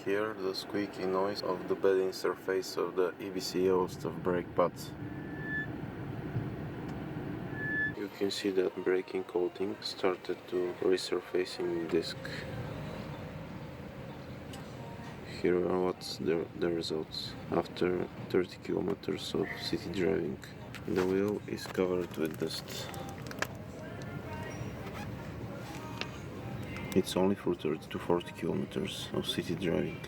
hear the squeaky noise of the bedding surface of the EBC host of brake pads. You can see that braking coating started to resurfacing disc. Here are what's the results after 30 kilometers of city driving. The wheel is covered with dust. It's only for 30 to 40 kilometers of city driving.